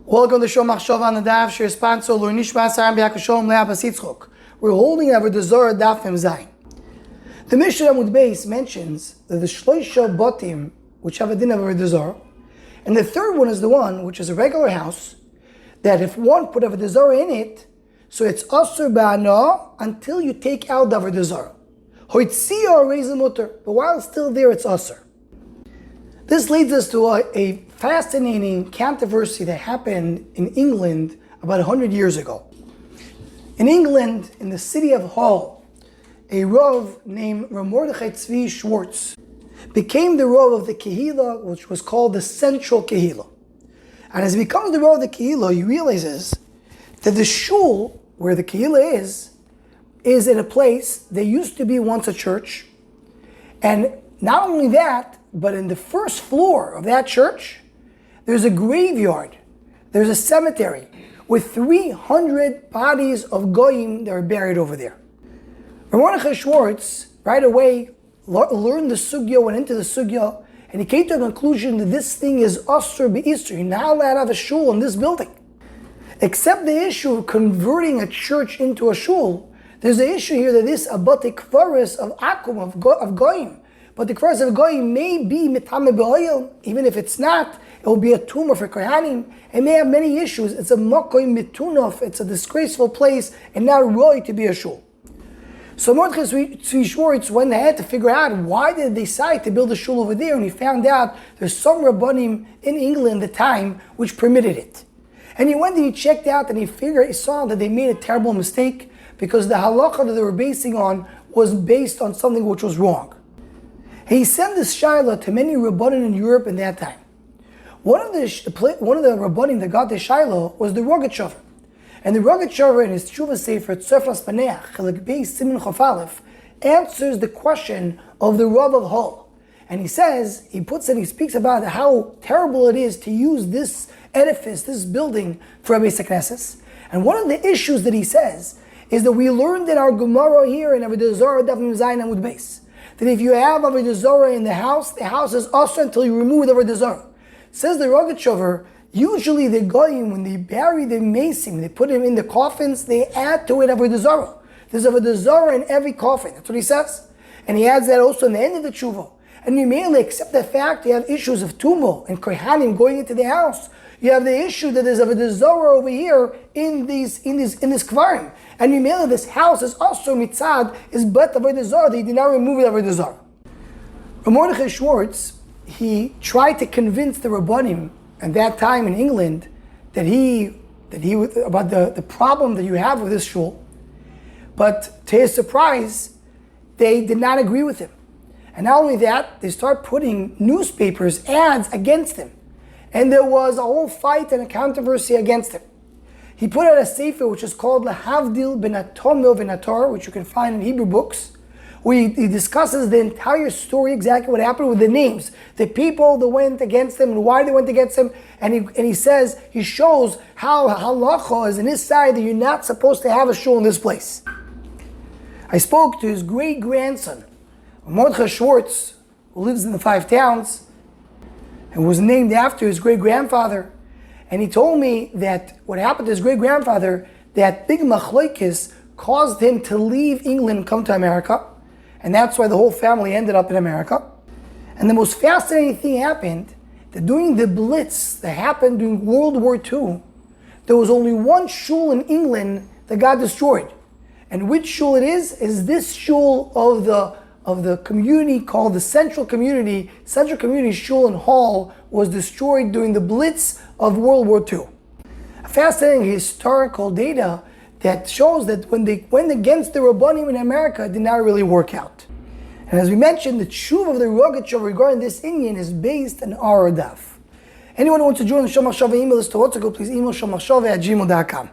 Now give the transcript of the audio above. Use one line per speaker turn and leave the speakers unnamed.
Welcome to Shul Machshava on the Daf. Shir sponsor Lur Nishma Saram B'Yakashom Le'Abbas Yitzchok. We're holding Avoda Zara Daf Mem Zayin. The Mishnah Amud Beis mentions that the Shloisha Botim, which have a din of Avoda Zara, and the third one is the one which is a regular house, that if one put Avoda Zara in it, so it's Asur Ba'ana until you take out the Avoda Zara. Hoitzia or Reizim Mutter, but while it's still there, it's Asur. This leads us to a fascinating controversy that happened in England about 100 years ago. In England, in the city of Hull, a Rav named Rav Mordechai Tzvi Schwartz became the Rav of the Kehillah, which was called the Central Kehillah. And as he becomes the Rav of the Kehillah, he realizes that the Shul, where the Kehillah is in a place that used to be once a church. And not only that, but in the first floor of that church, there's a graveyard, there's a cemetery with 300 bodies of goyim that are buried over there. Rav Mordechai Schwartz right away learned the sugya, went into the sugya, and he came to a conclusion that this thing is asur b'isur. You're not allowed to have a shul in this building. Except the issue of converting a church into a shul, there's the issue here that this abate kvaris of akum, of goyim, but the kvaris of goyim may be mitame be'oil. Even if it's not, it will be a tumor for kohanim. It may have many issues. It's a makoim mitunov. It's a disgraceful place and not roy to be a shul. So Mordechai Tzvi Schwartz went ahead to figure out why did they decide to build a shul over there, and he found out there's some rabbanim in England at the time which permitted it. And he went and he checked out and he saw that they made a terrible mistake because the halacha that they were basing on was based on something which was wrong. He sent this shaila to many rabbanim in Europe in that time. One of the rabbanim that got the shaila was the Rogatchover. And the Rogatchover in his Tshuva Sefer Tzefras Paneach, Chelek Beis Siman Chof Aleph, answers the question of the Rav of Hull. And he says, he speaks about how terrible it is to use this edifice, this building, for a Beis HaKnesses. And one of the issues that he says is that we learned in our Gemara here in Avoda Zara Daf Mem Zayin Amud Beis, that if you have Avoda Zara in the house is also until you remove the Avoda Zara. Says the Rogatchover, usually the goyim, when they bury the mason, they put him in the coffins, they add to it Avoda Zara. There's Avoda Zara in every coffin. That's what he says. And he adds that also in the end of the tshuva. And you merely accept the fact you have issues of tumah and kohanim going into the house. You have the issue that there's Avoda Zara over here in this kvarim. And you merely this house is also mitzad, is but Avoda Zara, they did not remove it Avoda Zara. Rav Mordechai Schwartz, he tried to convince the rabbanim at that time in England that he about the problem that you have with this shul. But to his surprise, they did not agree with him. And not only that, they start putting newspapers, ads against him. And there was a whole fight and a controversy against him. He put out a sefer which is called Lahavdil ben Atomil ben Ator, which you can find in Hebrew books, where he discusses the entire story, exactly what happened with the names, the people that went against him and why they went against him. And he shows how halacha is in his side that you're not supposed to have a shul in this place. I spoke to his great-grandson, Mordechai Schwartz, who lives in the Five Towns, and was named after his great-grandfather. And he told me that what happened to his great-grandfather, that big machlokes caused him to leave England and come to America. And that's why the whole family ended up in America. And the most fascinating thing happened, that during the Blitz that happened during World War II, there was only one shul in England that got destroyed. And which shul it is this shul of the community called the Central Community. Central Community Shul in Hull was destroyed during the Blitz of World War II. A fascinating historical data that shows that when they went against the rabbanim in America, it did not really work out. And as we mentioned, the tshuva of the Rogatchover regarding this Indian is based on our daf. Anyone who wants to join the Shul Machshava email list to WhatsApp, please email shulmachshava@gmail.com.